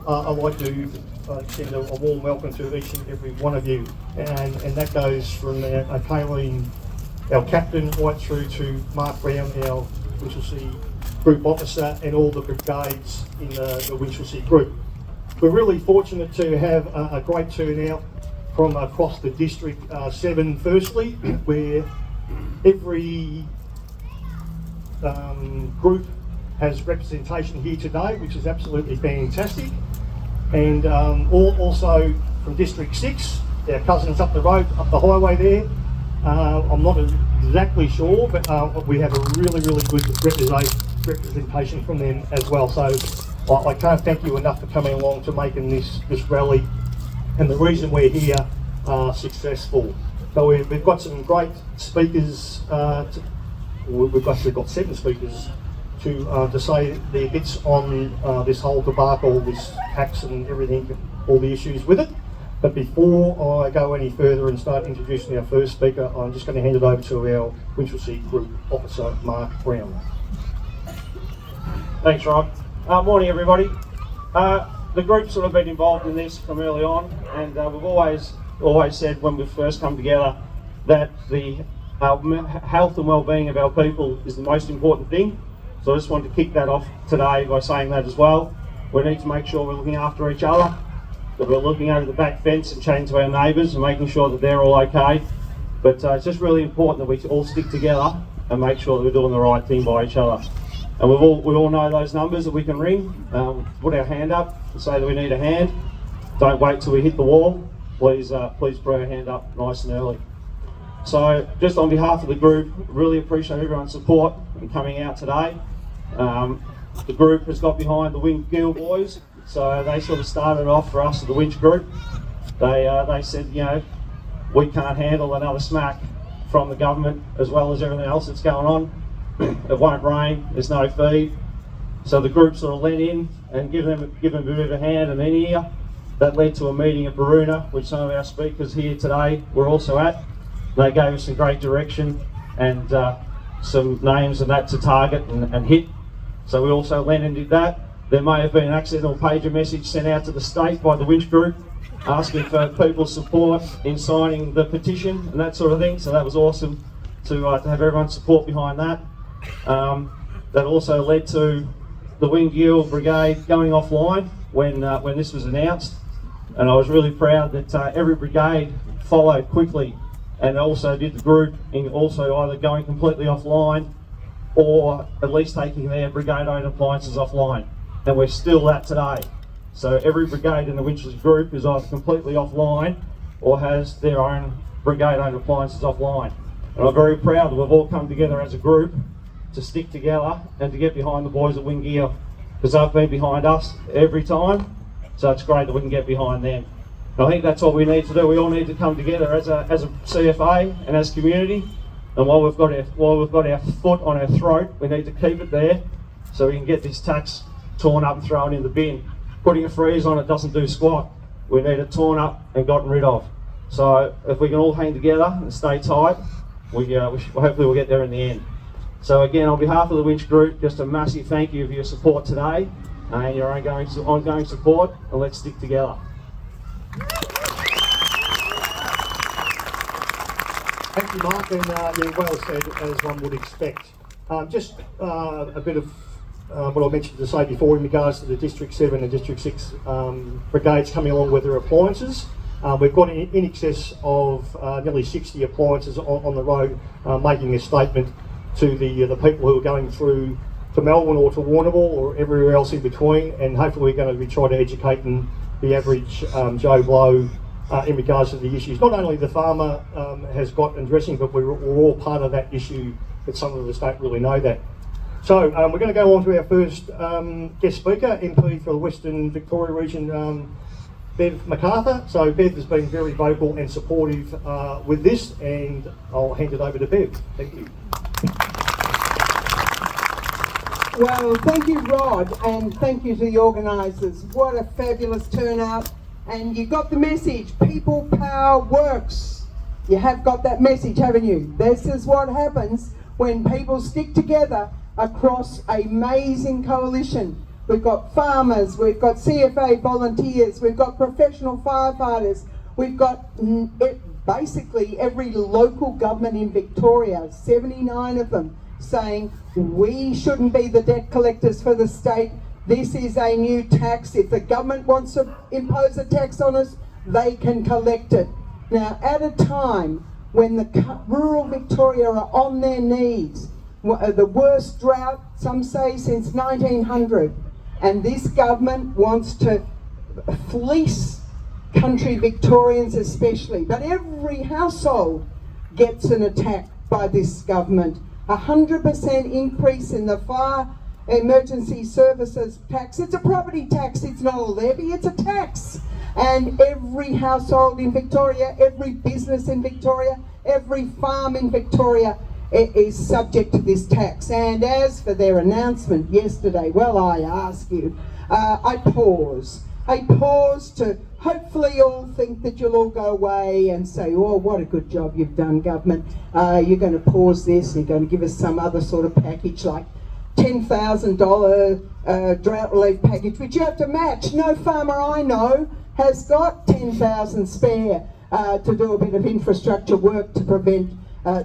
I'd like to extend a warm welcome to each and every one of you, and that goes from Kayleen, our captain, right through to Mark Brown, our Winchelsea Group Officer, and all the brigades in the Winchelsea Group. We're really fortunate to have a great turnout from across the District 7 firstly, where every group has representation here today, which is absolutely fantastic. And also from District 6, our cousins up the road, up the highway there. I'm not exactly sure, but we have a really good representation from them as well. So I can't thank you enough for coming along to making this rally and the reason we're here successful. So we've got some great speakers. We've actually got 7 speakers to say their bits on this whole debacle, this tax and everything, all the issues with it. But before I go any further and start introducing our first speaker, I'm just going to hand it over to our Winchelsea Group Officer, Mark Brown. Thanks, Rob. Morning, everybody. The group's sort of been involved in this from early on, and we've always said when we first come together that the health and well-being of our people is the most important thing. So I just wanted to kick that off today by saying that as well. We need to make sure we're looking after each other, that we're looking over the back fence and chatting to our neighbours and making sure that they're all okay. But it's just really important that we all stick together and make sure that we're doing the right thing by each other. And we all know those numbers that we can ring. Put our hand up and say that we need a hand. Don't wait till we hit the wall. Please put our hand up nice and early. So just on behalf of the group, really appreciate everyone's support in coming out today. The group has got behind the Winch Gill boys, so they sort of started off for us at the Winch Group. They said, you know, we can't handle another smack from the government as well as everything else that's going on. It won't rain, there's no feed. So the group sort of lent in and give them a bit of a hand and an ear. That led to a meeting at Baruna, which some of our speakers here today were also at. They gave us some great direction and some names and that to target and hit. So we also lent and did that. There may have been an accidental pager message sent out to the state by the Winch Group asking for people's support in signing the petition and that sort of thing. So that was awesome to have everyone's support behind that. That also led to the Wingill Brigade going offline when this was announced. And I was really proud that every brigade followed quickly and also did the group in also either going completely offline or at least taking their brigade-owned appliances offline. And we're still that today. So every brigade in the Winchelsea Group is either completely offline or has their own brigade-owned appliances offline. And I'm very proud that we've all come together as a group to stick together and to get behind the boys at Wingear, because they've been behind us every time. So it's great that we can get behind them. And I think that's what we need to do. We all need to come together as a CFA and as community. And while we've got our foot on our throat, we need to keep it there so we can get this tax torn up and thrown in the bin. Putting a freeze on it doesn't do squat. We need it torn up and gotten rid of. So if we can all hang together and stay tight, hopefully we'll get there in the end. So again, on behalf of the Winch Group, just a massive thank you for your support today and your ongoing support, and let's stick together. Thank you, Mark, and yeah, well said, as one would expect. Just a bit of what I mentioned to say before in regards to the District 7 and District 6 brigades coming along with their appliances. We've got in excess of nearly 60 appliances on the road, making a statement to the people who are going through to Melbourne or to Warrnambool or everywhere else in between, and hopefully we're going to be trying to educate the average Joe Blow in regards to the issues. Not only the farmer has got addressing, but we're all part of that issue, but some of us don't really know that. So we're going to go on to our first guest speaker, MP for the Western Victoria region, Bev MacArthur. So Bev has been very vocal and supportive with this, and I'll hand it over to Bev. Thank you. Well, thank you, Rod, and thank you to the organisers. What a fabulous turnout. And you got the message, people power works. You have got that message, haven't you? This is what happens when people stick together across an amazing coalition we've got farmers, we've got CFA volunteers, we've got professional firefighters, we've got basically every local government in Victoria, 79 of them, saying we shouldn't be the debt collectors for the state. This is a new tax. If the government wants to impose a tax on us, they can collect it. Now, at a time when the rural Victoria are on their knees, the worst drought, some say, since 1900, and this government wants to fleece country Victorians especially, but every household gets an attack by this government. 100% increase in the fire emergency services tax. It's a property tax, it's not a levy, it's a tax. And every household in Victoria, every business in Victoria, every farm in Victoria is subject to this tax. And as for their announcement yesterday, well, I ask you, I pause to hopefully all think that you'll all go away and say, oh, what a good job you've done, government. You're going to pause this, you're going to give us some other sort of package like $10,000 drought relief package, which you have to match. No farmer I know has got $10,000 spare to do a bit of infrastructure work to prevent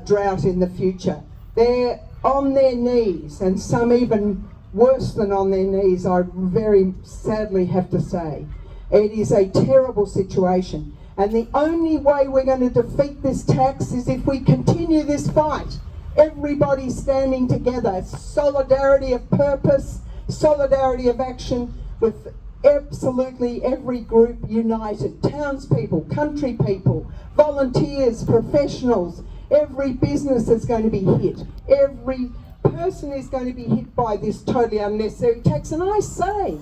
drought in the future. They're on their knees, and some even worse than on their knees, I very sadly have to say. It is a terrible situation, and the only way we're going to defeat this tax is if we continue this fight. Everybody standing together, solidarity of purpose, solidarity of action, with absolutely every group united. Townspeople, country people, volunteers, professionals, every business is going to be hit. Every person is going to be hit by this totally unnecessary tax. And I say,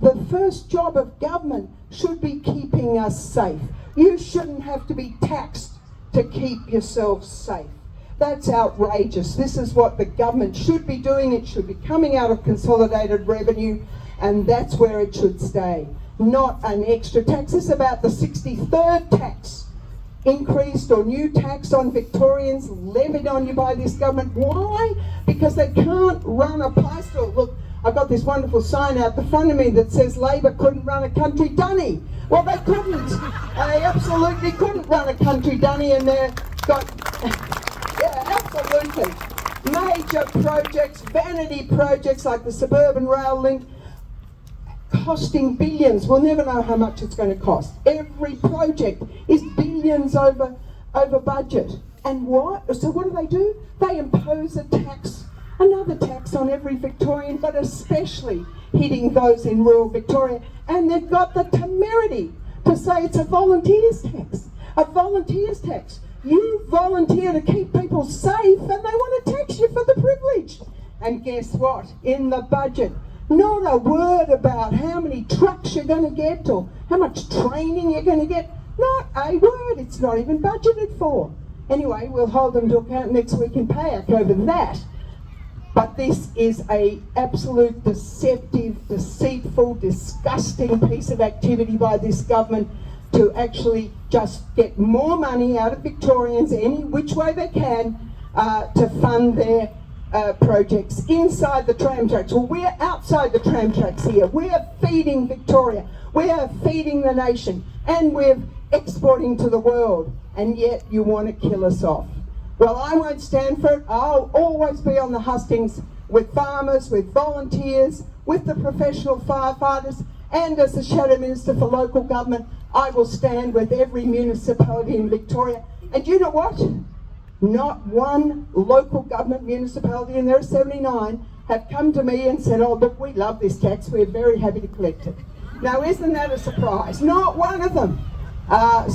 the first job of government should be keeping us safe. You shouldn't have to be taxed to keep yourself safe. That's outrageous. This is what the government should be doing. It should be coming out of consolidated revenue, and that's where it should stay. Not an extra tax. This is about the 63rd tax increased or new tax on Victorians levied on you by this government. Why? Because they can't run a pie store. Look, I've got this wonderful sign out the front of me that says Labor couldn't run a country dunny. Well, they couldn't. They absolutely couldn't run a country dunny, and they've got... Yeah, absolutely. Major projects, vanity projects like the Suburban Rail Link, costing billions. We'll never know how much it's going to cost. Every project is billions over budget. And what? So what do? They impose a tax, another tax on every Victorian, but especially hitting those in rural Victoria. And they've got the temerity to say it's a volunteers tax. A volunteers tax. You volunteer to keep people safe, and they want to tax you for the privilege. And guess what? In the budget, not a word about how many trucks you're going to get or how much training you're going to get. Not a word. It's not even budgeted for. Anyway, we'll hold them to account next week in PAYAC over that. But this is a absolute deceptive, deceitful, disgusting piece of activity by this government to actually just get more money out of Victorians any which way they can to fund their projects inside the tram tracks. Well, we're outside the tram tracks here. We're feeding Victoria. We're feeding the nation. And we're exporting to the world. And yet you want to kill us off. Well, I won't stand for it. I'll always be on the hustings with farmers, with volunteers, with the professional firefighters, and as the Shadow Minister for Local Government, I will stand with every municipality in Victoria. And you know what? Not one local government municipality, and there are 79, have come to me and said, oh, look, we love this tax, we're very happy to collect it. Now, isn't that a surprise? Not one of them.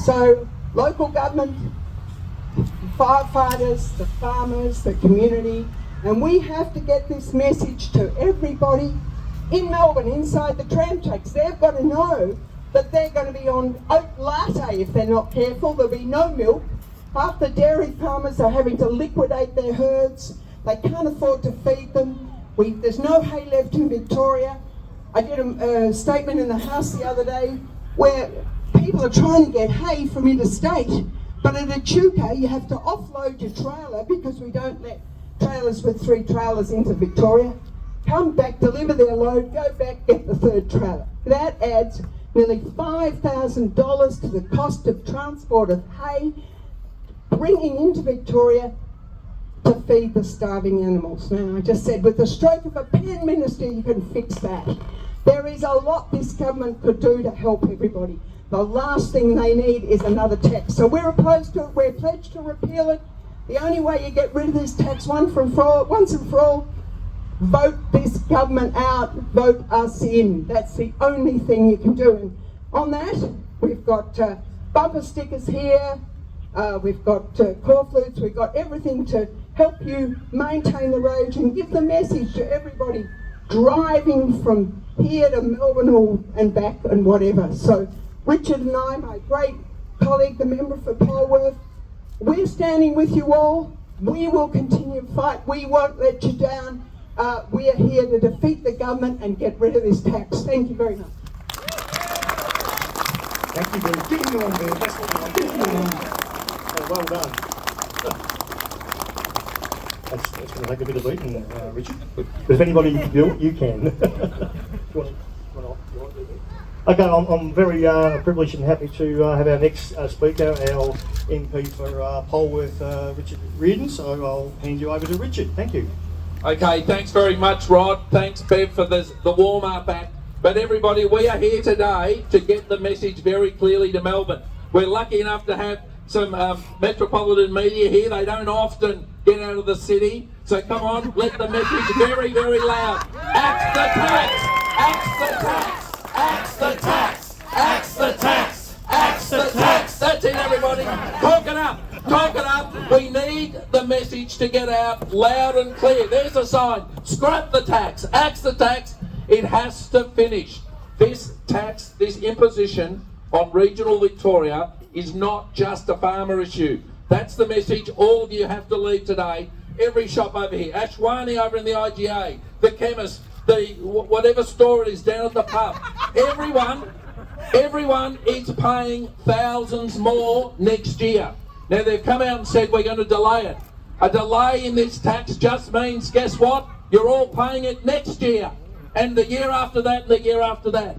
So, local government, firefighters, the farmers, the community, and we have to get this message to everybody in Melbourne, inside the tram tracks. They've got to know that they're going to be on oat latte if they're not careful. There'll be no milk. Half the dairy farmers are having to liquidate their herds. They can't afford to feed them. There's no hay left in Victoria. I did a statement in the House the other day where people are trying to get hay from interstate, but at Echuca you have to offload your trailer because we don't let trailers with 3 trailers into Victoria. come back, deliver their load, go back, get the third trailer. That adds nearly $5,000 to the cost of transport of hay, bringing into Victoria to feed the starving animals. Now, I just said with the stroke of a pen, Minister, you can fix that. There is a lot this government could do to help everybody. The last thing they need is another tax. So we're opposed to it, we're pledged to repeal it. The only way you get rid of this tax once and for all, vote this government out, vote us in. That's the only thing you can do. And on that, we've got bumper stickers here, we've got corflutes, we've got everything to help you maintain the roads and give the message to everybody driving from here to Melbourne and back and whatever. So Richard and I, my great colleague, the member for Polwarth, we're standing with you all. We will continue to fight. We won't let you down. We are here to defeat the government and get rid of this tax. Thank you very much. Thank you, Bev. Give me one, Bev. That's what we want. Give me one. Oh, well done. That's going to take a bit of beating, Richard. But if anybody can do it, you can. You want to do that? Okay, I'm very privileged and happy to have our next speaker, our MP for Polwarth, Richard Reardon. So I'll hand you over to Richard. Thank you. Okay, thanks very much, Rod. Thanks, Bev, for the warm-up act. But everybody, we are here today to get the message very clearly to Melbourne. We're lucky enough to have some metropolitan media here. They don't often get out of the city. So come on, let the message very, very loud. Axe the tax! Axe the tax! Axe the tax! Axe the tax! Axe the tax! That's it, everybody. Talk it up. Talk it up. We need the message to get out loud and clear. There's a sign. Scrap the tax. Axe the tax. It has to finish. This tax, this imposition on regional Victoria is not just a farmer issue. That's the message all of you have to leave today. Every shop over here, Ashwani over in the IGA, the chemist, the whatever store it is down at the pub, everyone is paying thousands more next year. Now they've come out and said we're going to delay it. A delay in this tax just means, guess what? You're all paying it next year. And the year after that, and the year after that.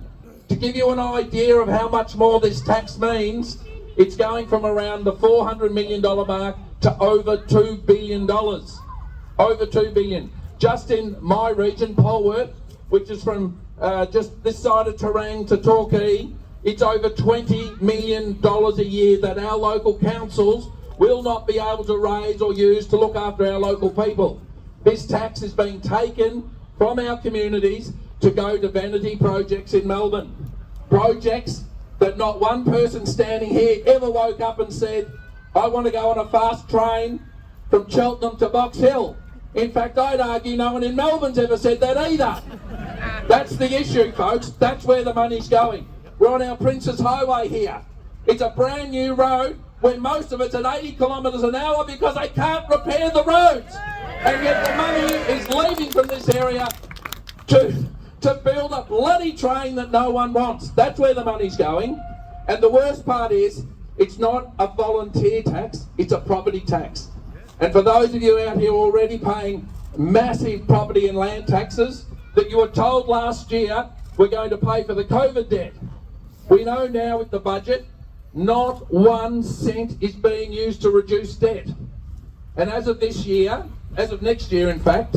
To give you an idea of how much more this tax means, it's going from around the $400 million mark to over $2 billion. Over $2 billion. Just in my region, Polwarth, which is from just this side of Terang to Torquay, it's over $20 million a year that our local councils will not be able to raise or use to look after our local people. This tax is being taken from our communities to go to vanity projects in Melbourne. Projects that not one person standing here ever woke up and said, I want to go on a fast train from Cheltenham to Box Hill. In fact, I'd argue no one in Melbourne's ever said that either. That's the issue, folks. That's where the money's going. We're on our Princes Highway here. It's a brand new road where most of it's at 80 kilometres an hour because they can't repair the roads. And yet the money is leaving from this area to build a bloody train that no one wants. That's where the money's going. And the worst part is, it's not a volunteer tax, it's a property tax. And for those of you out here already paying massive property and land taxes that you were told last year we're going to pay for the COVID debt, we know now with the budget, not 1 cent is being used to reduce debt. And as of this year, as of next year in fact,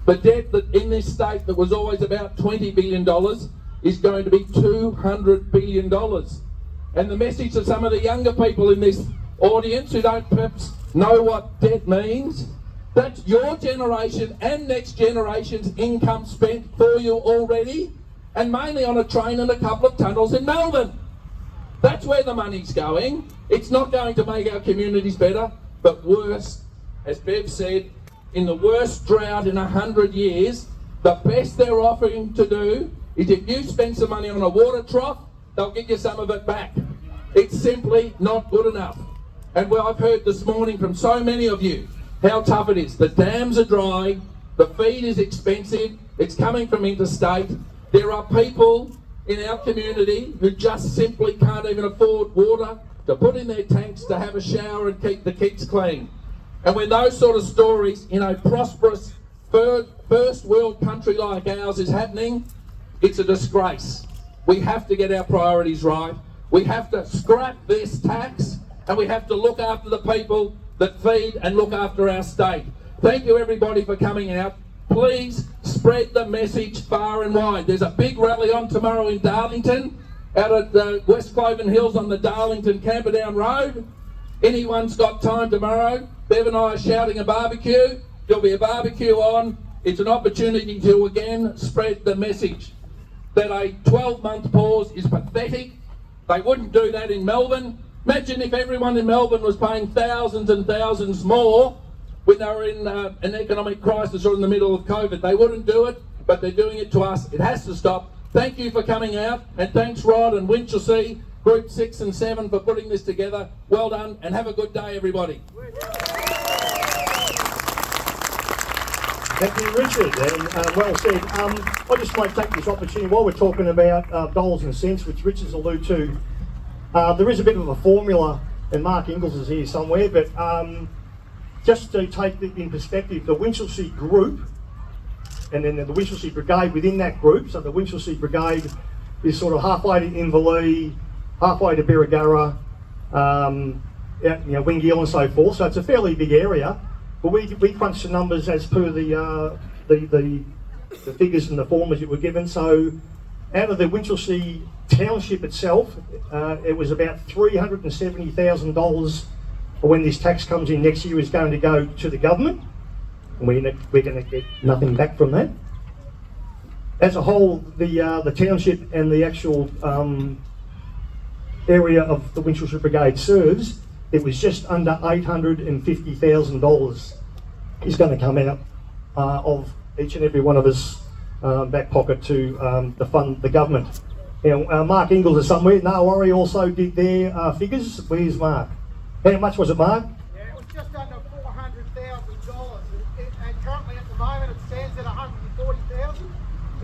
the debt that in this state that was always about $20 billion is going to be $200 billion. And the message to some of the younger people in this audience who don't perhaps know what debt means, that's your generation and next generation's income spent for you already, and mainly on a train and a couple of tunnels in Melbourne. That's where the money's going. It's not going to make our communities better, but worse. As Bev said, in the worst drought in 100 years, the best they're offering to do is if you spend some money on a water trough, they'll give you some of it back. It's simply not good enough. And well, I've heard this morning from so many of you how tough it is. The dams are dry, the feed is expensive, it's coming from interstate. There are people in our community who just simply can't even afford water to put in their tanks to have a shower and keep the kids clean. And when those sort of stories in a prosperous, first world country like ours is happening, it's a disgrace. We have to get our priorities right. We have to scrap this tax, and we have to look after the people that feed and look after our state. Thank you everybody for coming out. Please spread the message far and wide. There's a big rally on tomorrow in Darlington, out at the West Cloven Hills on the Darlington Camperdown Road. Anyone's got time tomorrow, Bev and I are shouting a barbecue. There'll be a barbecue on. It's an opportunity to again spread the message that a 12-month pause is pathetic. They wouldn't do that in Melbourne. Imagine if everyone in Melbourne was paying thousands and thousands more when they were in an economic crisis or in the middle of COVID. They wouldn't do it, but they're doing it to us. It has to stop. Thank you for coming out, and thanks Rod and Winchelsea, Group 6 and 7 for putting this together. Well done, and have a good day everybody. Thank you, Richard, and well said. I just might take this opportunity while we're talking about dollars and cents, which Richard's alluded to. There is a bit of a formula, and Mark Ingles is here somewhere, but just to take it in perspective, the Winchelsea Group, and then the Winchelsea Brigade within that group, so the Winchelsea Brigade is sort of halfway to Inverleigh, halfway to Birregurra, Wingill and so forth, so it's a fairly big area. But we crunched the numbers as per the figures and the formulas that were given. So out of the Winchelsea township itself, it was about $370,000 when this tax comes in next year is going to go to the government. And we're going to get nothing back from that. As a whole, the township and the actual area of the Winchelsea Brigade serves, it was just under $850,000 is going to come out of each and every one of us back pocket to fund the government. Now, Mark Ingles is somewhere. Nawari also did their figures. Where's Mark? How much was it, Mark? Yeah, it was just under $400,000, and currently at the moment it stands at $140,000.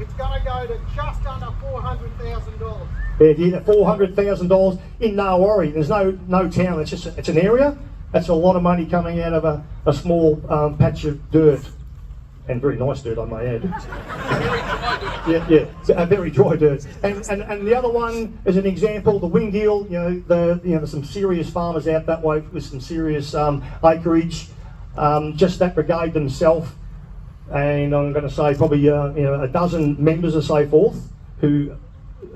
It's going to go to just under $400,000. Yeah, $400,000 in Nawari. There's no town. It's an area. That's a lot of money coming out of a small patch of dirt, and very nice dirt, I may add. Yeah, very dry dirt. And the other one, as an example, the Wingill. There's some serious farmers out that way with some serious acreage. Just that brigade themselves, and I'm going to say probably a dozen members or so forth who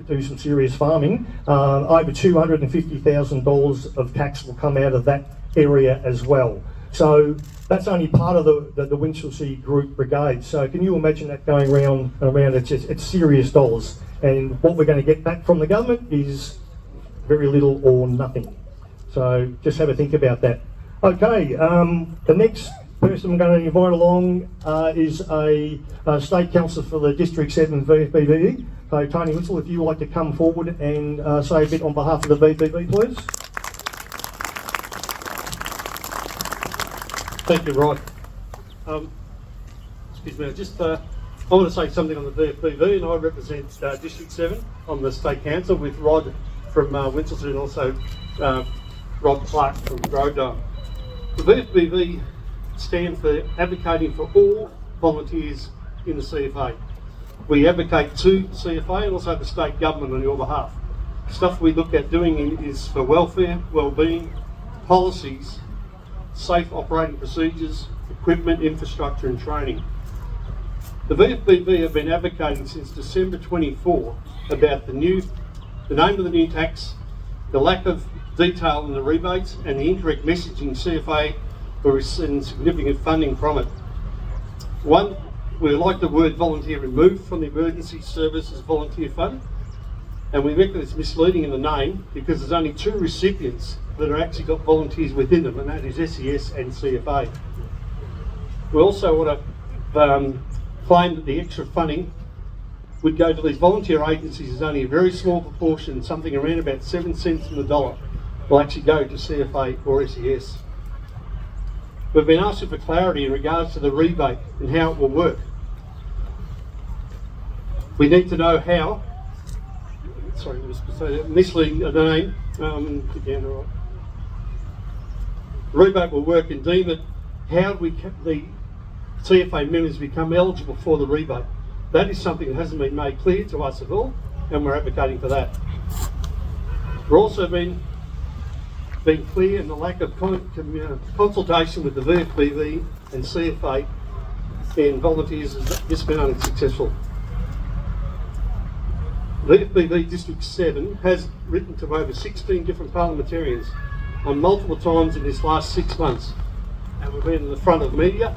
do some serious farming. Over $250,000 of tax will come out of that area as well. So that's only part of the Winchelsea Group Brigade. So can you imagine that going round and around? It's serious dollars, and what we're going to get back from the government is very little or nothing. So just have a think about that. Okay, the next person I'm going to invite along is a state councillor for the District 7 VFBV. So Tony Whistle, if you would like to come forward and say a bit on behalf of the VFBV, please. Thank you, Rod. Excuse me, I want to say something on the VFBV, and I represent District 7 on the State Council with Rod from Winchelsea and also Rod Clark from Grovedale. The VFBV stand for advocating for all volunteers in the CFA. We advocate to CFA and also the state government on your behalf. Stuff we look at doing is for welfare, well-being, policies, safe operating procedures, equipment, infrastructure and training. The VFBV have been advocating since December 24 about the name of the new tax, the lack of detail in the rebates and the incorrect messaging CFA were receiving significant funding from it. One, we like the word volunteer removed from the Emergency Services Volunteer Fund, and we reckon it's misleading in the name because there's only two recipients that are actually got volunteers within them, and that is SES and CFA. We also want to claim that the extra funding would go to these volunteer agencies is only a very small proportion, something around about 7 cents on the dollar will actually go to CFA or SES. We've been asking for clarity in regards to the rebate and how it will work. We need to know how, sorry, misleading the name, again, all right. The rebate will work and deem it, how we CFA members become eligible for the rebate. That is something that hasn't been made clear to us at all, and we're advocating for that. We're also being clear in the lack of consultation with the VFBV and CFA and volunteers has just been unsuccessful. VFBV District 7 has written to over 16 different parliamentarians on multiple times in this last 6 months, and we've been in the front of media.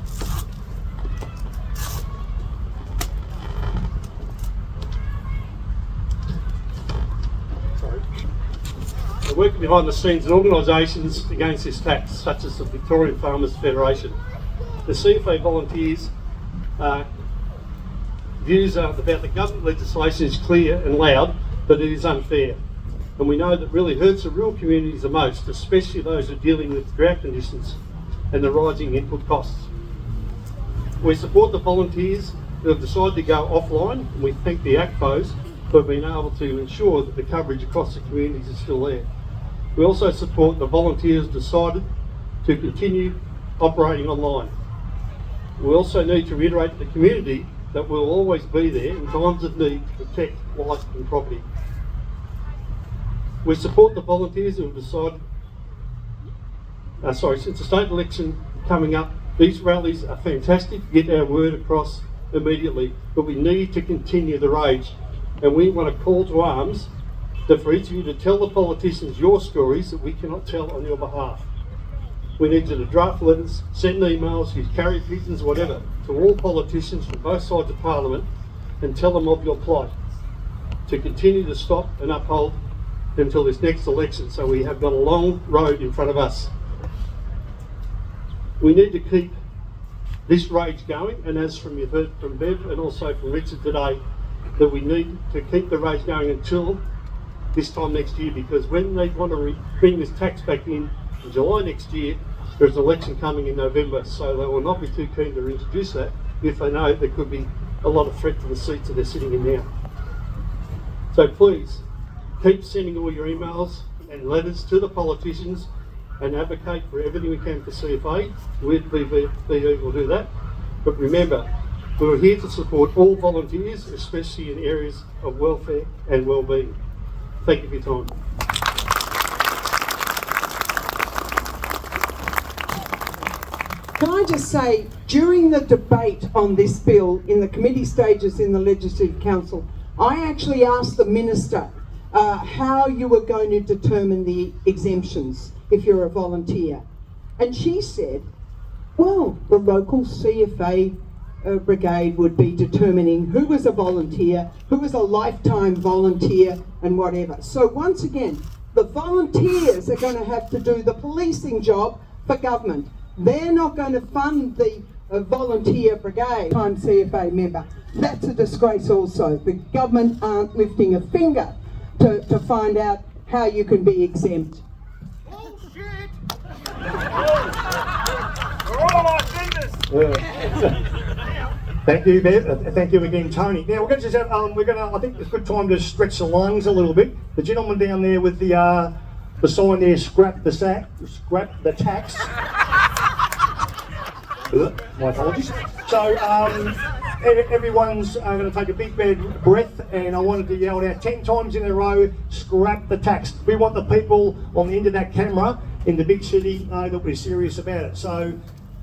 We're working behind the scenes in organisations against this tax, such as the Victorian Farmers Federation. The CFA volunteers' views about the government legislation is clear and loud, but it is unfair. And we know that really hurts the rural communities the most, especially those who are dealing with drought conditions and the rising input costs. We support the volunteers who have decided to go offline, and we thank the ACFOs who have been able to ensure that the coverage across the communities is still there. We also support the volunteers who decided to continue operating online. We also need to reiterate to the community that we'll always be there in times of need to protect life and property. We support the volunteers who have decided, since the state election coming up, these rallies are fantastic to get our word across immediately, but we need to continue the rage. And we want to call to arms that for each of you to tell the politicians your stories that we cannot tell on your behalf. We need you to draft letters, send emails, use carrier pigeons, whatever, to all politicians from both sides of Parliament and tell them of your plight, to continue to stop and uphold until this next election, so we have got a long road in front of us. We need to keep this rage going, and as you've heard from Bev and also from Richard today, that we need to keep the rage going until this time next year, because when they want to bring this tax back in July next year, there's an election coming in November, so they will not be too keen to introduce that if they know there could be a lot of threat to the seats that they're sitting in now. So please, keep sending all your emails and letters to the politicians and advocate for everything we can for CFA. We'd will do that. But remember, we're here to support all volunteers, especially in areas of welfare and well-being. Thank you for your time. Can I just say, during the debate on this bill in the committee stages in the Legislative Council, I actually asked the Minister how you were going to determine the exemptions if you're a volunteer. And she said, well, the local CFA brigade would be determining who was a volunteer, who was a lifetime volunteer, and whatever. So once again, the volunteers are going to have to do the policing job for government. They're not going to fund the volunteer brigade. I'm CFA member. That's a disgrace also. The government aren't lifting a finger to find out how you can be exempt. Bullshit! We're all on business. Thank you, Bev. Thank you again, Tony. Now we're going to just have, I think it's a good time to stretch the lungs a little bit. The gentleman down there with the sign there, scrap the tax. My apologies. So everyone's going to take a big bad breath, and I wanted to yell out 10 times in a row, scrap the tax. We want the people on the end of that camera in the big city know that we're serious about it. So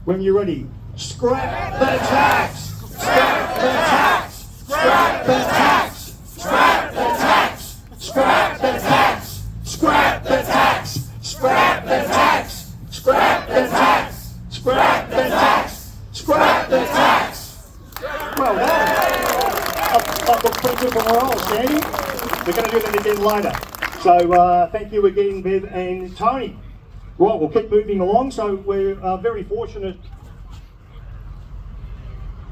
when you're ready, scrap the tax! Scrap the tax! Scrap the tax! Scrap the tax! Scrap the tax! Scrap the tax! Scrap the tax! Scrap the tax! Scrap the tax! Scrap the tax! Well done. That looks pretty good from where I was standing. We're going to do that again later. So thank you again, Bev and Tony. Right, we'll keep moving along. So we're very fortunate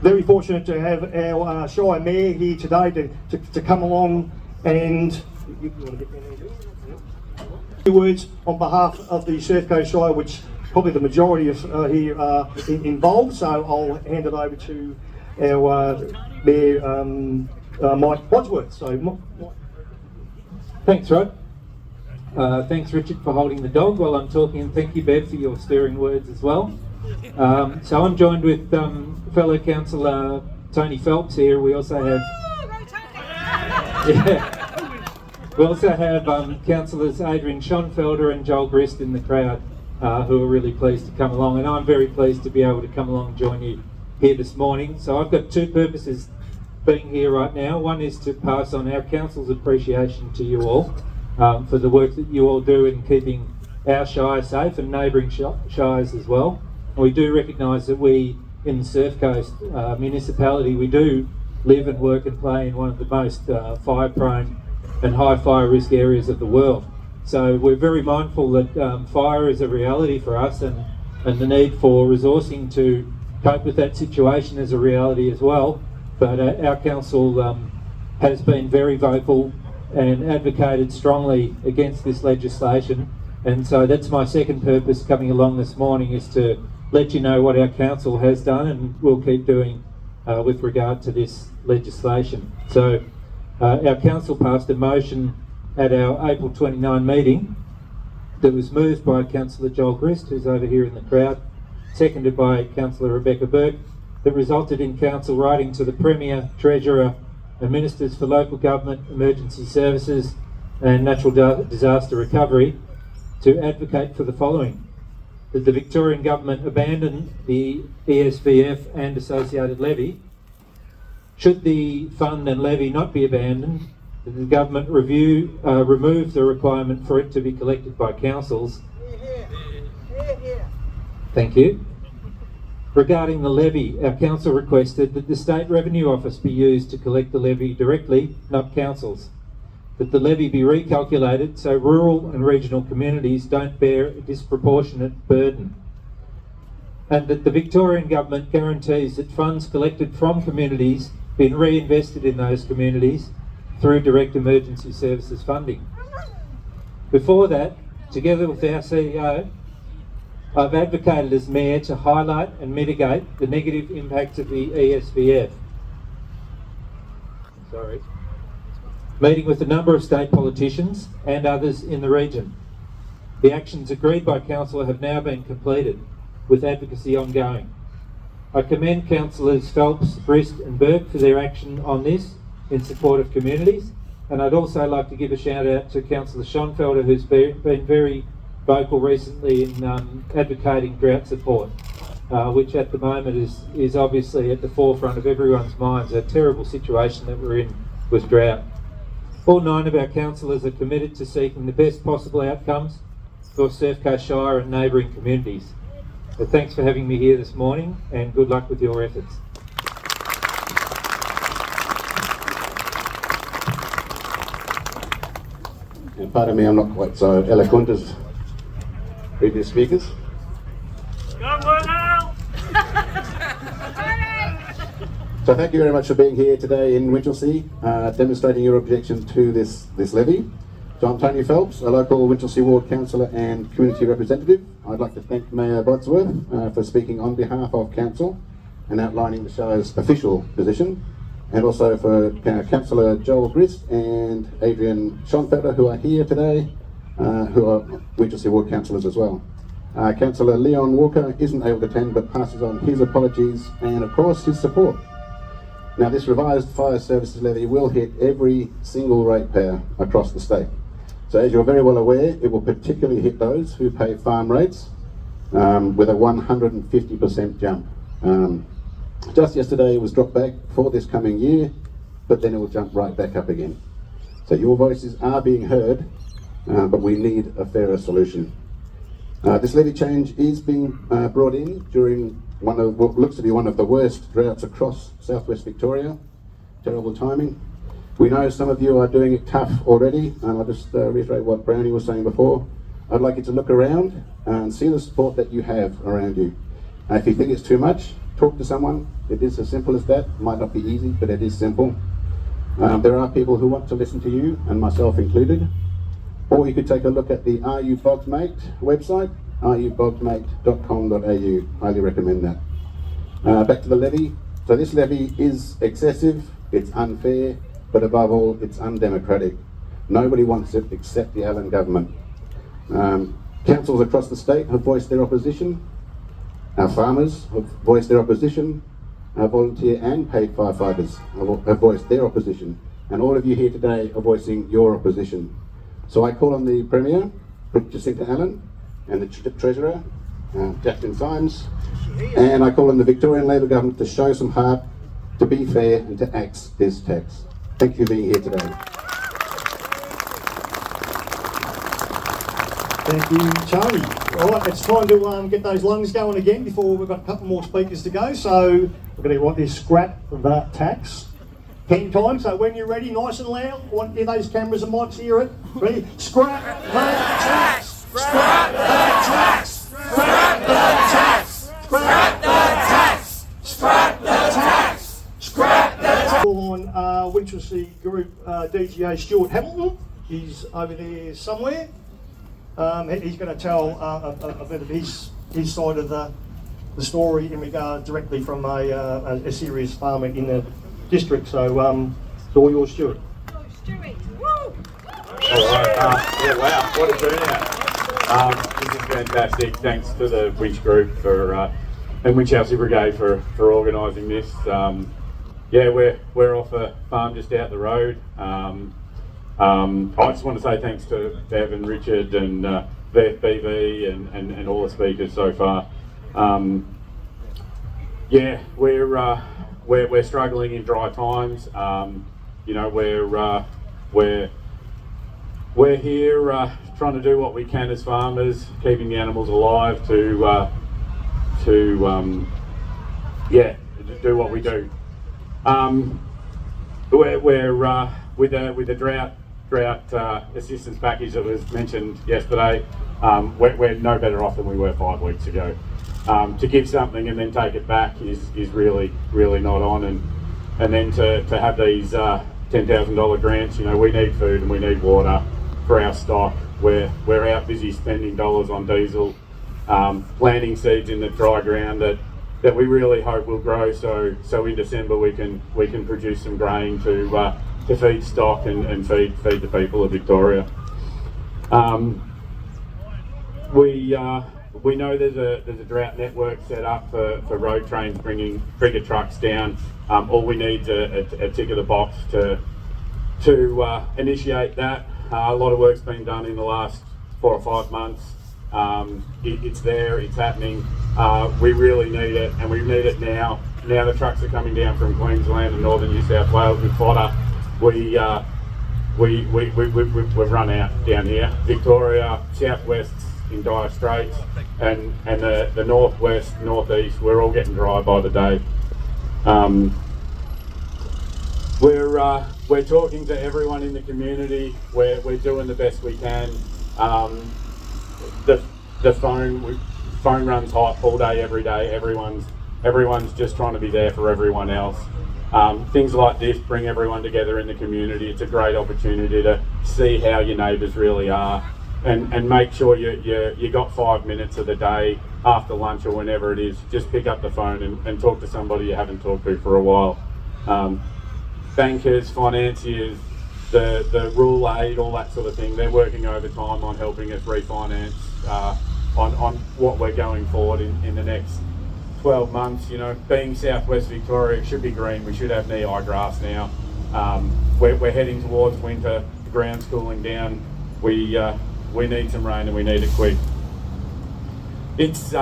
to have our Shire Mayor here today to come along and you want to get down there? Few words on behalf of the Surf Coast Shire, which probably the majority of here are involved. So I'll hand it over to our Mayor Mike Wadsworth. So, Mike. Thanks, Rod. Thanks, Richard, for holding the dog while I'm talking, and thank you, Bev, for your stirring words as well. So I'm joined with fellow councillor Tony Phelps here. We also have we also have councillors Adrian Schonfelder and Joel Grist in the crowd, who are really pleased to come along, and I'm very pleased to be able to come along and join you here this morning. So I've got two purposes being here right now. One is to pass on our council's appreciation to you all for the work that you all do in keeping our shire safe and neighbouring shires as well. And we do recognise that we in the Surf Coast municipality, we do live and work and play in one of the most fire prone and high fire risk areas of the world. So we're very mindful that fire is a reality for us, and the need for resourcing to cope with that situation is a reality as well. But our council has been very vocal and advocated strongly against this legislation, and so that's my second purpose coming along this morning, is to let you know what our council has done and will keep doing with regard to this legislation. So our council passed a motion at our April 29 meeting that was moved by Councillor Joel Grist, who's over here in the crowd, seconded by Councillor Rebecca Burke, that resulted in council writing to the Premier, Treasurer and Ministers for Local Government, Emergency Services and Natural Disaster Recovery to advocate for the following: that the Victorian Government abandon the ESVF and associated levy. Should the fund and levy not be abandoned, that the Government remove the requirement for it to be collected by councils. Thank you. Regarding the levy, our council requested that the State Revenue Office be used to collect the levy directly, not councils. That the levy be recalculated so rural and regional communities don't bear a disproportionate burden. And that the Victorian Government guarantees that funds collected from communities be reinvested in those communities through direct emergency services funding. Before that, together with our CEO, I've advocated as Mayor to highlight and mitigate the negative impacts of the ESVF. Meeting with a number of state politicians and others in the region. The actions agreed by Council have now been completed, with advocacy ongoing. I commend Councillors Phelps, Grist and Burke for their action on this in support of communities, and I'd also like to give a shout out to Councillor Schonfelder, who's been very vocal recently in advocating drought support, which at the moment is obviously at the forefront of everyone's minds, a terrible situation that we're in with drought. All 9 of our councillors are committed to seeking the best possible outcomes for Surf Coast Shire and neighbouring communities. So thanks for having me here this morning, and good luck with your efforts. And pardon me, I'm not quite so eloquent as previous speakers. So thank you very much for being here today in Winchelsea, demonstrating your objection to this levy. So I'm Tony Phelps, a local Winchelsea Ward Councillor and Community Representative. I'd like to thank Mayor Bodsworth for speaking on behalf of Council and outlining the Shire's official position, and also for Councillor Joel Grist and Adrian Schonfelder, who are here today, who are Winchelsea Ward Councillors as well. Councillor Leon Walker isn't able to attend, but passes on his apologies and of course his support. Now, this revised fire services levy will hit every single ratepayer across the state. So as you're very well aware, it will particularly hit those who pay farm rates with a 150% jump. Just yesterday it was dropped back for this coming year, but then it will jump right back up again. So your voices are being heard, but we need a fairer solution. This levy change is being brought in during one of what looks to be one of the worst droughts across southwest Victoria. Terrible timing. We know some of you are doing it tough already, and I'll just reiterate what Brownie was saying before. I'd like you to look around and see the support that you have around you. If you think it's too much, talk to someone. It is as simple as that. It might not be easy, but it is simple. There are people who want to listen to you, and myself included. Or you could take a look at the Are You Bogged Mate website, areyouboggedmate.com.au. Highly recommend that. Back to the levy. So this levy is excessive, it's unfair, but above all, it's undemocratic. Nobody wants it except the Allen government. Councils across the state have voiced their opposition. Our farmers have voiced their opposition. Our volunteer and paid firefighters have voiced their opposition. And all of you here today are voicing your opposition. So I call on the Premier, Jacinta Allen, and the Treasurer, Jacqueline Symes, and I call on the Victorian Labor Government to show some heart, to be fair and to axe this tax. Thank you for being here today. Thank you, Tony. All right, it's time to get those lungs going again before we've got a couple more speakers to go. So we're going to write this scrap that tax 10 times. So when you're ready, nice and loud, I want those cameras and mics hear it. Ready? Scrap that tax! Scrap that tax! Scrap that tax! Scrap that tax! Scrap that tax! Scrap that tax! On Winchelsea Group DGA Stuart Hamilton. He's over there somewhere. He's going to tell a bit of his side of the story in regard directly from a serious farmer in the district. So it's all yours, Stuart. Oh, Stewie, woo! All right. Yeah, wow, what a turnout. This is fantastic. Thanks to the Winch Group and Winch Chelsea Brigade for organising this. Yeah, we're off a farm just out the road. I just want to say thanks to Bev and Richard and VFBV and all the speakers so far. Yeah, we're struggling in dry times. You know, we're here trying to do what we can as farmers, keeping the animals alive to do what we do. We're with the drought assistance package that was mentioned yesterday, we're no better off than we were 5 weeks ago. To give something and then take it back is really not on, and then to have these $10,000 grants, you know, we need food and we need water for our stock. We're out busy spending dollars on diesel, planting seeds in the dry ground that we really hope will grow, so in December we can produce some grain to feed stock and feed the people of Victoria. We know there's a drought network set up for road trains bringing frigate trucks down. All we need is a tick of the box to initiate that. A lot of work's been done in the last 4 or 5 months. It's there, it's happening. We really need it, and we need it now. Now the trucks are coming down from Queensland and northern New South Wales with fodder. We've run out down here. Victoria, southwest's in dire straits, and the northwest, northeast, we're all getting dry by the day. We're talking to everyone in the community. We're doing the best we can. The phone runs hot all day, every day. Everyone's just trying to be there for everyone else. Things like this bring everyone together in the community. It's a great opportunity to see how your neighbours really are, and make sure you got 5 minutes of the day after lunch or whenever it is. Just pick up the phone and talk to somebody you haven't talked to for a while. Bankers, financiers, the rural aid, all that sort of thing, they're working overtime on helping us refinance on what we're going forward in the next 12 months. You know, being southwest Victoria, it should be green. We should have knee-high grass now. We're heading towards winter. The ground's cooling down. We need some rain, and we need it quick. It's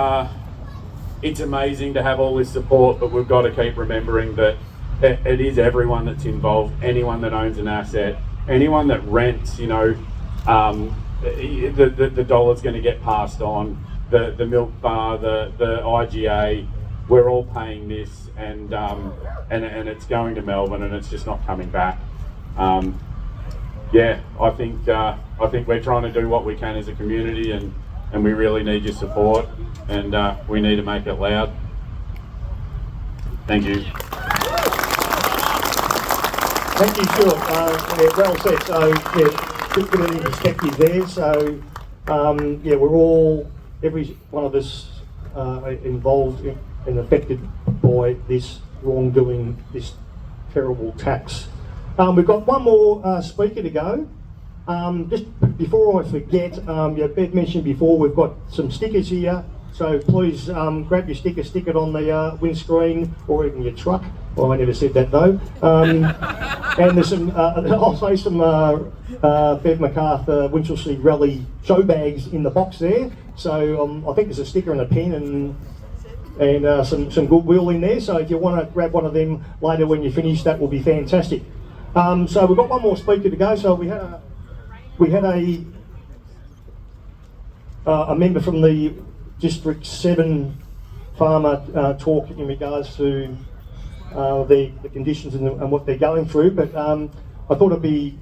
amazing to have all this support, but we've got to keep remembering that it is everyone that's involved. Anyone that owns an asset, anyone that rents. You know, the dollar's going to get passed on. The milk bar, the IGA, we're all paying this, and it's going to Melbourne, and it's just not coming back. Yeah, I think we're trying to do what we can as a community, and we really need your support, and we need to make it loud. Thank you. Thank you, Stuart. Yeah, well said. So, yeah, just put it in perspective there. So, yeah, we're all, every one of us involved and affected by this wrongdoing, this terrible tax. We've got one more speaker to go. Just before I forget, yeah, Bev mentioned before, we've got some stickers here So please grab your sticker, stick it on the windscreen or even your truck. Well, I never said that though. And there's some, I'll say some Bev MacArthur Winchelsea Rally show bags in the box there. So I think there's a sticker and a pen and some goodwill in there. So if you want to grab one of them later when you finish, that will be fantastic. So we've got one more speaker to go. So we had a member from the District 7 farmer talk in regards to the conditions and what they're going through, but I thought it'd be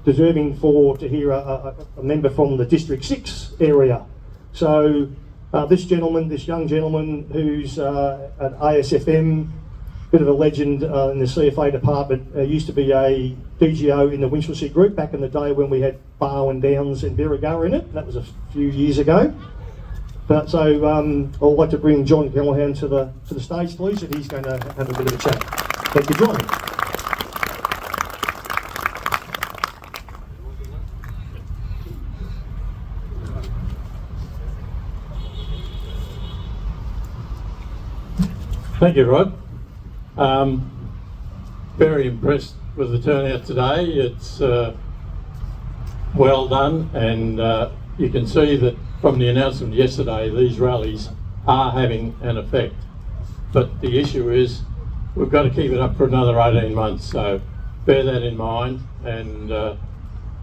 deserving to hear a member from the District 6 area. So this young gentleman who's an ASFM, bit of a legend in the CFA department, used to be a DGO in the Winchelsea group back in the day when we had Barwon Downs and Birregurra in it. That was a few years ago. But so I'd like to bring John Callahan to the stage, please, and he's going to have a bit of a chat. Thank you, John. Thank you, Rod. Very impressed with the turnout today. It's well done, and you can see that from the announcement yesterday, these rallies are having an effect. But the issue is we've got to keep it up for another 18 months, so bear that in mind and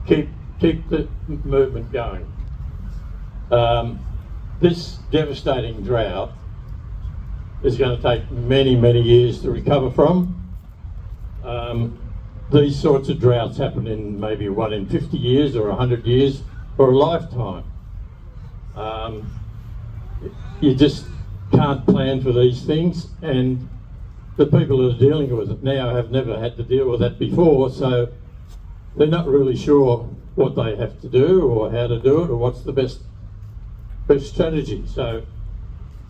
keep the movement going. This devastating drought is going to take many, many years to recover from. These sorts of droughts happen in maybe 1 in 50 years or 100 years or a lifetime. You just can't plan for these things, and the people that are dealing with it now have never had to deal with that before, so they're not really sure what they have to do or how to do it or what's the best strategy. So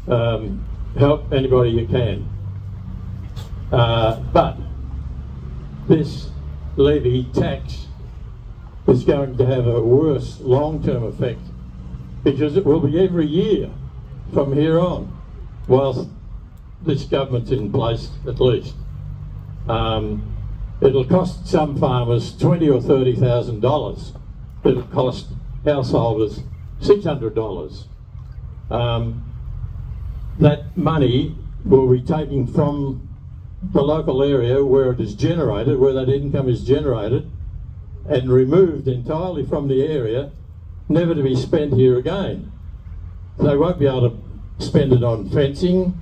help anybody you can. But this levy tax is going to have a worse long-term effect, because it will be every year from here on, whilst this government's in place at least. It'll cost some farmers $20,000 or $30,000. It'll cost householders $600. That money will be taken from the local area where it is generated, where that income is generated, and removed entirely from the area, never to be spent here again. They won't be able to spend it on fencing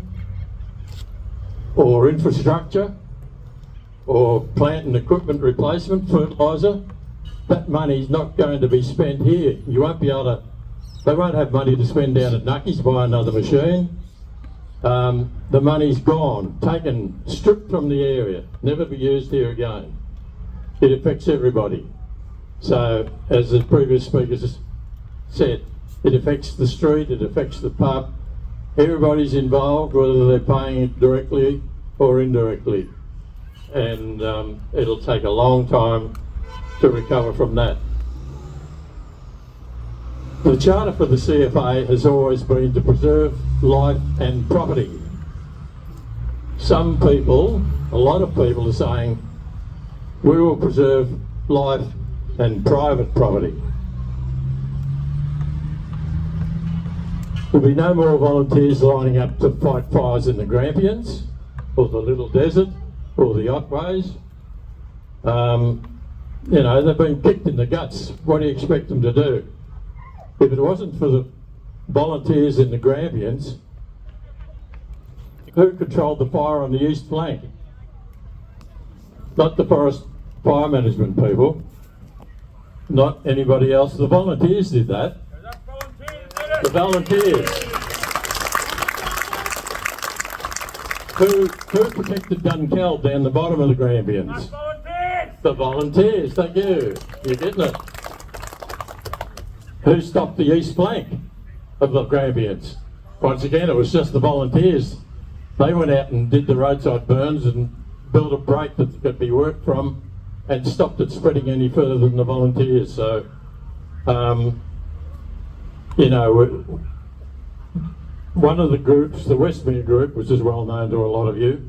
or infrastructure or plant and equipment replacement, fertiliser. That money's not going to be spent here. You won't be able to, they won't have money to spend down at Nucky's, buy another machine. The money's gone, taken, stripped from the area, never be used here again. It affects everybody. So, as the previous speakers said, it affects the street, it affects the pub. Everybody's involved, whether they're paying it directly or indirectly. And it'll take a long time to recover from that. The charter for the CFA has always been to preserve life and property. Some people, a lot of people are saying, we will preserve life and private property. There'll be no more volunteers lining up to fight fires in the Grampians, or the Little Desert, or the Otways. You know, they've been kicked in the guts. What do you expect them to do? If it wasn't for the volunteers in the Grampians, who controlled the fire on the east flank? Not the forest fire management people, not anybody else. The volunteers did that. The volunteers. Who protected Dunkeld down the bottom of the Grampians? The volunteers, thank you. You're getting it. Who stopped the east flank of the Grampians? Once again, it was just the volunteers. They went out and did the roadside burns and built a break that could be worked from and stopped it spreading any further than the volunteers. So, you know, one of the groups, the Westmere Group, which is well known to a lot of you,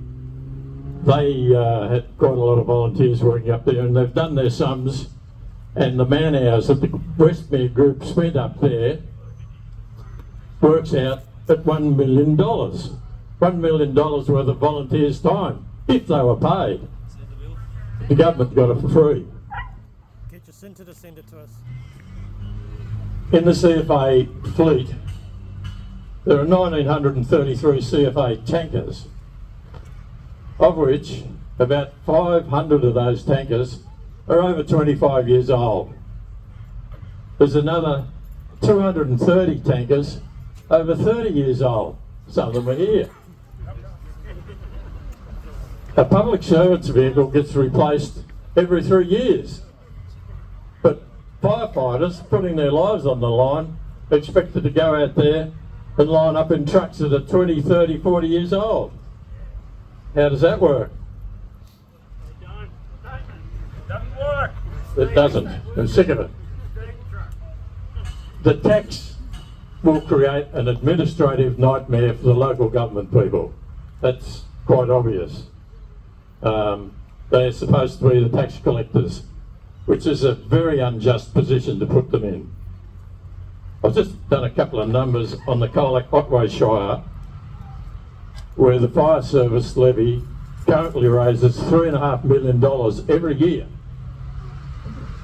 they had quite a lot of volunteers working up there, and they've done their sums, and the man hours that the Westmere Group spent up there works out at $1 million. $1 million worth of volunteers' time, if they were paid. The government got it for free. Get your centre to send it to us. In the CFA fleet, there are 1,933 CFA tankers, of which about 500 of those tankers are over 25 years old. There's another 230 tankers over 30 years old. Some of them are here. A public servants vehicle gets replaced every 3 years. But firefighters putting their lives on the line are expected to go out there and line up in trucks that are 20, 30, 40 years old. How does that work? It doesn't. I'm sick of it. The tax will create an administrative nightmare for the local government people. That's quite obvious. They're supposed to be the tax collectors, which is a very unjust position to put them in. I've just done a couple of numbers on the Colac-Otway Shire, where the fire service levy currently raises $3.5 million every year.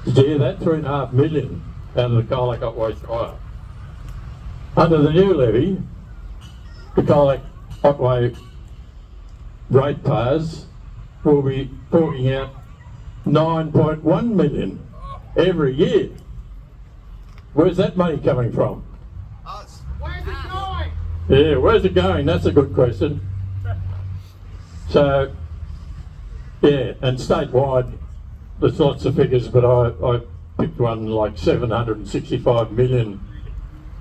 Did you hear that? $3.5 million out of the Colac-Otway Shire. Under the new levy, the Colac-Otway ratepayers will be forking out $9.1 million every year. Where's that money coming from? Us. Where's it going? Yeah, where's it going? That's a good question. So, yeah, and statewide, there's lots of figures, but I picked one like 765 million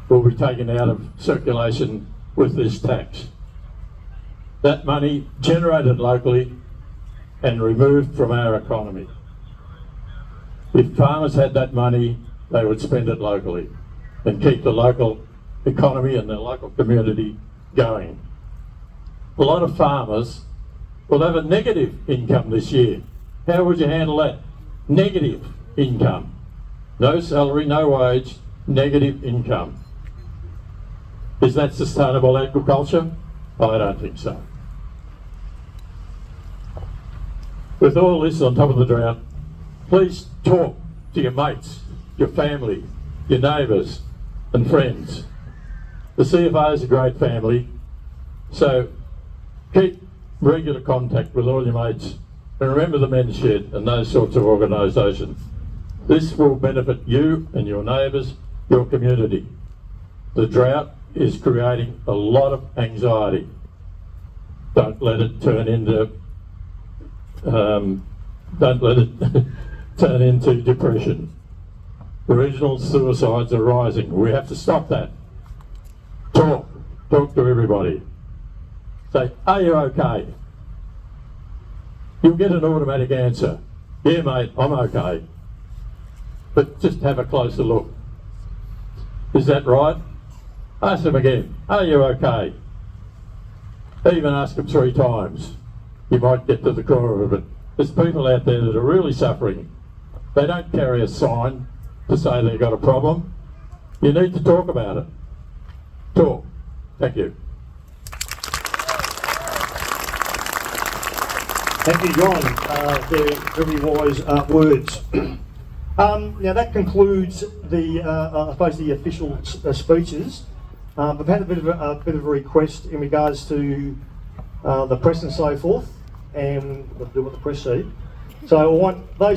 will be taken out of circulation with this tax. That money generated locally and removed from our economy. If farmers had that money, they would spend it locally and keep the local economy and the local community going. A lot of farmers will have a negative income this year. How would you handle that? Negative income. No salary, no wage, negative income. Is that sustainable agriculture? I don't think so. With all this on top of the drought, please talk to your mates, your family, your neighbours and friends. The CFA is a great family, so keep regular contact with all your mates and remember the Men's Shed and those sorts of organisations. This will benefit you and your neighbours, your community. The drought is creating a lot of anxiety. Don't let it turn into turn into depression. Regional suicides are rising. We have to stop that. Talk to everybody. Say, are you okay? You'll get an automatic answer. Yeah, mate, I'm okay. But just have a closer look. Is that right? Ask them again. Are you okay? Even ask them 3 times. You might get to the core of it. There's people out there that are really suffering. They don't carry a sign to say they've got a problem. You need to talk about it. Talk. Thank you. Thank you, John. They're very wise words. Now that concludes the, I suppose, the official speeches. We've had a bit of a request in regards to the press and so forth, and we'll do what the press see. So I want those